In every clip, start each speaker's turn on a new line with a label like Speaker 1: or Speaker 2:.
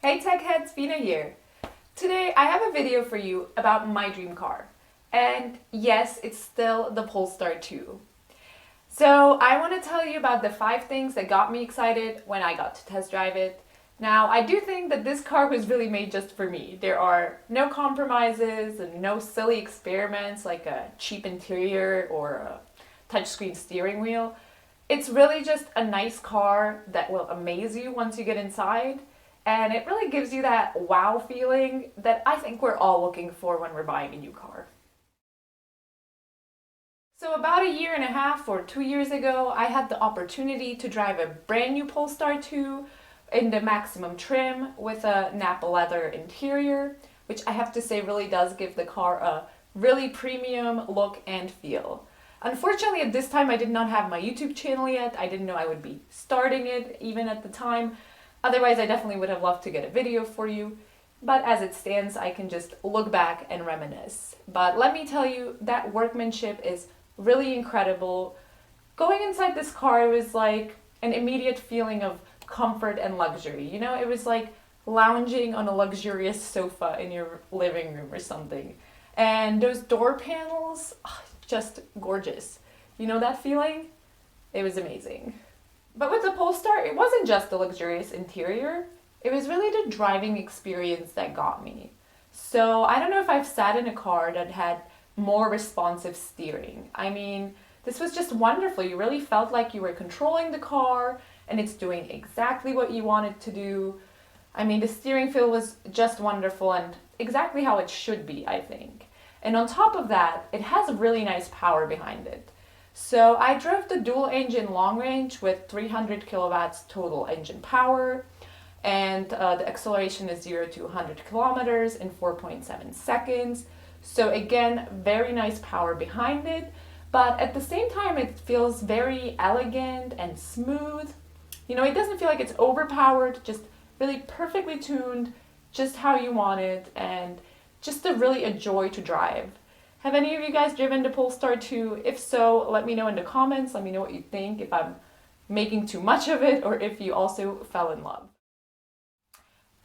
Speaker 1: Hey tech heads, Vina here. Today I have a video for you about my dream car. And yes, it's still the Polestar 2. So I want to tell you about the 5 things that got me excited when I got to test drive it. Now, I do think that this car was really made just for me. There are no compromises and no silly experiments like a cheap interior or a touchscreen steering wheel. It's really just a nice car that will amaze you once you get inside. And it really gives you that wow feeling that I think we're all looking for when we're buying a new car. So about a year and a half or 2 years ago, I had the opportunity to drive a brand new Polestar 2 in the maximum trim with a Nappa leather interior, which I have to say really does give the car a really premium look and feel. Unfortunately, at this time, I did not have my YouTube channel yet. I didn't know I would be starting it even at the time. Otherwise, I definitely would have loved to get a video for you. But as it stands, I can just look back and reminisce. But let me tell you, that workmanship is really incredible. Going inside this car, it was like an immediate feeling of comfort and luxury. You know, it was like lounging on a luxurious sofa in your living room or something. And those door panels, just gorgeous. You know that feeling? It was amazing. But with the Polestar, it wasn't just the luxurious interior. It was really the driving experience that got me. So I don't know if I've sat in a car that had more responsive steering. I mean, this was just wonderful. You really felt like you were controlling the car and it's doing exactly what you want it to do. I mean, the steering feel was just wonderful and exactly how it should be, I think. And on top of that, it has really nice power behind it. So I drove the dual engine long range with 300 kilowatts total engine power, and the acceleration is 0 to 100 kilometers in 4.7 seconds. So again, very nice power behind it, but at the same time it feels very elegant and smooth. You know, it doesn't feel like it's overpowered, just really perfectly tuned, just how you want it, and just really a joy to drive. Have any of you guys driven the Polestar 2? If so, let me know in the comments. Let me know what you think, if I'm making too much of it or if you also fell in love.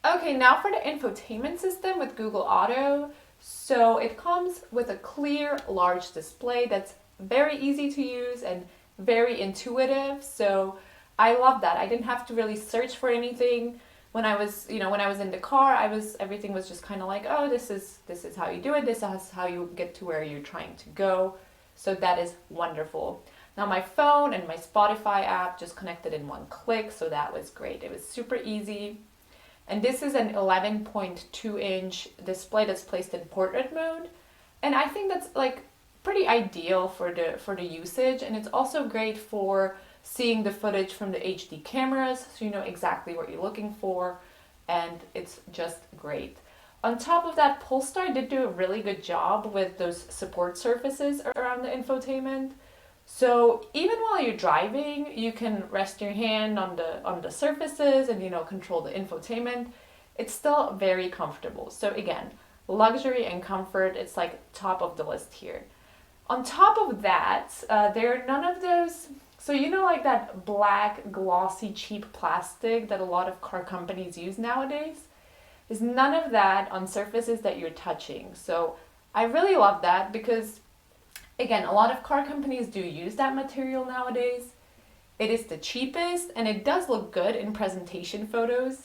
Speaker 1: Okay, now for the infotainment system with Google Auto. So it comes with a clear, large display that's very easy to use and very intuitive. So I love that. I didn't have to really search for anything. When I was in the car, everything was just kind of like, oh, this is how you do it. This is how you get to where you're trying to go. So that is wonderful. Now my phone and my Spotify app just connected in one click, so that was great. It was super easy. And this is an 11.2-inch display that's placed in portrait mode. And I think that's like pretty ideal for the usage, and it's also great for seeing the footage from the HD cameras, so you know exactly what you're looking for, and it's just great. On top of that, Polestar did do a really good job with those support surfaces around the infotainment. So even while you're driving, you can rest your hand on the surfaces and control the infotainment. It's still very comfortable. So again, luxury and comfort, it's like top of the list here. On top of that, there are none of those. So like that black, glossy, cheap plastic that a lot of car companies use nowadays? There's none of that on surfaces that you're touching. So I really love that because, again, a lot of car companies do use that material nowadays. It is the cheapest and it does look good in presentation photos.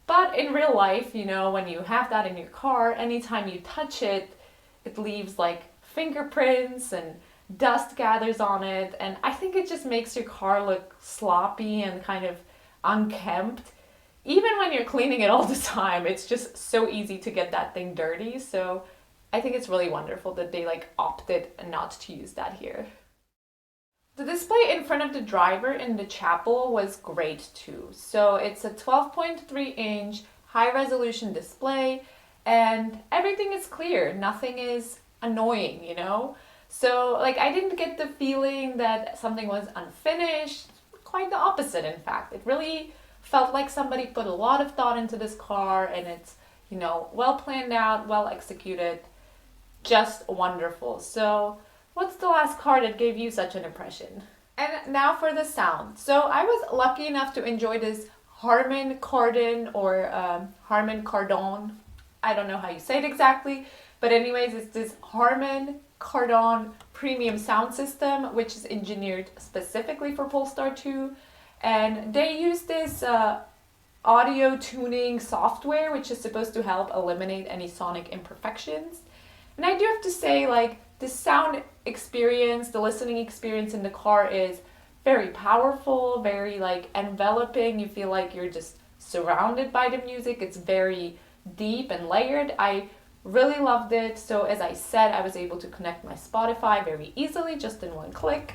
Speaker 1: But in real life, when you have that in your car, anytime you touch it, it leaves like fingerprints and dust gathers on it, and I think it just makes your car look sloppy and kind of unkempt. Even when you're cleaning it all the time, it's just so easy to get that thing dirty. So I think it's really wonderful that they opted not to use that here. The display in front of the driver in the chapel was great too. So it's a 12.3-inch high resolution display and everything is clear. Nothing is annoying, So I didn't get the feeling that something was unfinished. Quite the opposite, in fact. It really felt like somebody put a lot of thought into this car and it's, well planned out, well executed. Just wonderful. So what's the last car that gave you such an impression? And now for the sound. So I was lucky enough to enjoy this Harman Kardon or Harman Kardon. I don't know how you say it exactly, but anyways, it's this Harman Kardon Premium Sound system, which is engineered specifically for Polestar 2. And they use this audio tuning software, which is supposed to help eliminate any sonic imperfections. And I do have to say, like, the sound experience, the listening experience in the car is very powerful, very like enveloping. You feel like you're just surrounded by the music. It's very deep and layered. I really loved it. So as I said, I was able to connect my Spotify very easily, just in one click.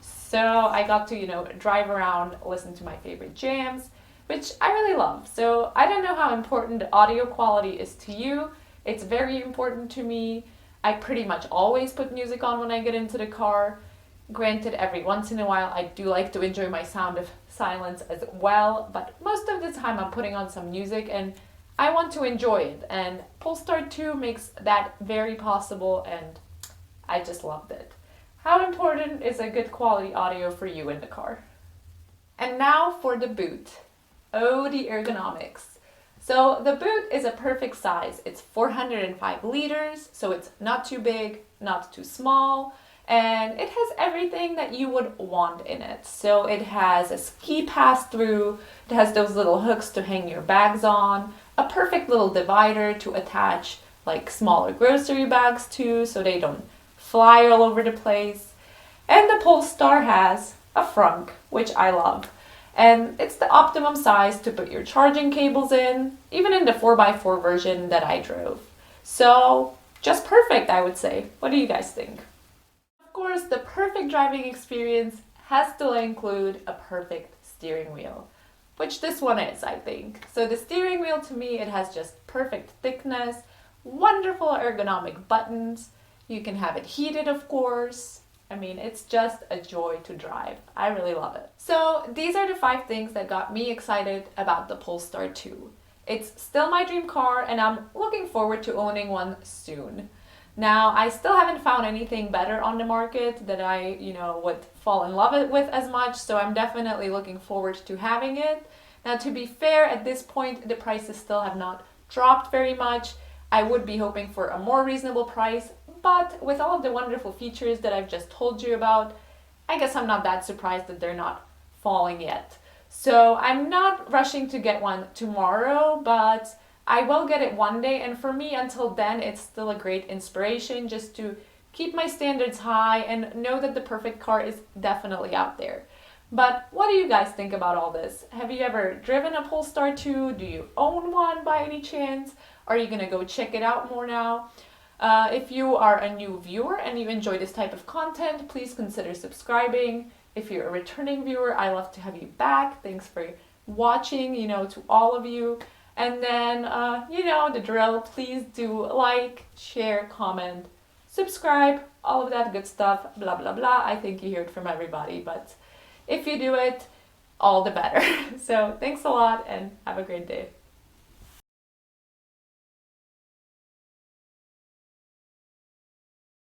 Speaker 1: So I got to, drive around, listen to my favorite jams, which I really love. So I don't know how important the audio quality is to you. It's very important to me. I pretty much always put music on when I get into the car. Granted, every once in a while I do like to enjoy my sound of silence as well, but most of the time I'm putting on some music and I want to enjoy it. And Polestar 2 makes that very possible, and I just loved it. How important is a good quality audio for you in the car? And now for the boot. Oh, the ergonomics. So the boot is a perfect size. It's 405 liters, so it's not too big, not too small, and it has everything that you would want in it. So it has a ski pass-through, it has those little hooks to hang your bags on, a perfect little divider to attach like smaller grocery bags to so they don't fly all over the place. And the Polestar has a frunk, which I love. And it's the optimum size to put your charging cables in, even in the 4x4 version that I drove. So just perfect, I would say. What do you guys think? Of course, the perfect driving experience has to include a perfect steering wheel, which this one is, I think. So the steering wheel, to me, it has just perfect thickness, wonderful ergonomic buttons. You can have it heated, of course. I mean, it's just a joy to drive. I really love it. So these are the 5 things that got me excited about the Polestar 2. It's still my dream car, and I'm looking forward to owning one soon. Now, I still haven't found anything better on the market that I, would fall in love with as much, so I'm definitely looking forward to having it. Now, to be fair, at this point, the prices still have not dropped very much. I would be hoping for a more reasonable price, but with all of the wonderful features that I've just told you about, I guess I'm not that surprised that they're not falling yet. So I'm not rushing to get one tomorrow, but I will get it one day, and for me, until then, it's still a great inspiration just to keep my standards high and know that the perfect car is definitely out there. But what do you guys think about all this? Have you ever driven a Polestar 2? Do you own one by any chance? Are you gonna go check it out more now? If you are a new viewer and you enjoy this type of content, please consider subscribing. If you're a returning viewer, I love to have you back. Thanks for watching, to all of you. And then, the drill, please do like, share, comment, subscribe, all of that good stuff, blah, blah, blah. I think you hear it from everybody, but if you do it, all the better. So thanks a lot and have a great day.